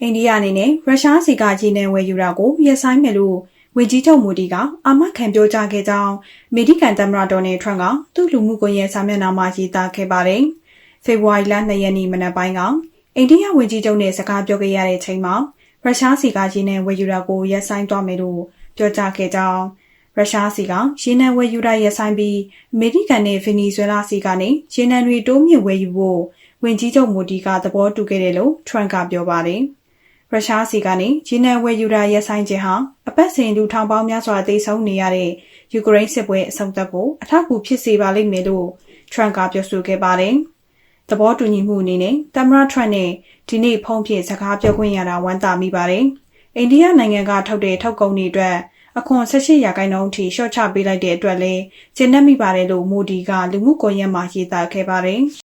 အိန္ဒိယအနေနဲ့ရုရှားစီကရေနံဝယ်ယူတာကိုရပ်ဆိုင်းမယ်လို့ဝန်ကြီးချုပ်မိုဒီကအာမခံပြောကြားခဲ့ကြောင်းအမေရိကန်သမ္မတဒေါ်နယ်ထရန့်ကသူ့လူမှုကွန်ရက်စာမျက်နှာမှာရေးသားခဲ့ပါတယ်။ဖေဖော်ဝါရီလ2 ရက်နေ့မနက်ပိုင်းကအိန္ဒိယဝန်ကြီးချုပ်နဲ့စကားပြောခဲ့ရတဲ့ချိန်မှာရုရှားစီကရေနံဝယ်ယူတာကိုရပ်ဆိုင်းသွားမယ်လို့ပြောကြားခဲ့ကြောင်းရုရှားစီကရေနံဝယ်ယူတာရပ်ဆိုင်းပြီးအမေရိကန်နဲ့ဗင်နီဇွဲလားစီကနေရေနံတွေတိုးမြင့်ဝယ်ယူဖို့ဝန်ကြီးချုပ်မိုဒီကသဘောတူခဲ့တယ်လို့ထရန့်ကပြောပါတယ်။ရုရှားစီကနေရေနံဝယ်ယူတာရပ်ဆိုင်းခြင်းဟာအပတ်စဉ်လူထောင်ပေါင်းများစွာသေဆုံးနေရတဲ့ယူကရိန်းစစ်ပွဲအဆုံးသတ်ဖို့အထောက်အကူဖြစ်စေပါလိမ့်မယ်လို့ထရန့်ကပြောဆိုခဲ့ပါတယ်။သဘောတူညီမှုအနေနဲ့သမ္မတထရန့်နဲ့ဒီနေ့ဖုန်းဖြင့်စကားပြောခွင့်ရတာဝမ်းသာမိပါတယ်။အိန္ဒိယနိုင်ငံကထုတ်တဲ့ထုတ်ကုန်တွေအတွက်အခွန်18%အထိလျှော့ချပေးလိုက်တဲ့အတွက်လည်းကျေနပ်မိပါတယ်လို့မိုဒီကလူမှုကွန်ရက်မှာရေးသားခဲ့ပါတယ်။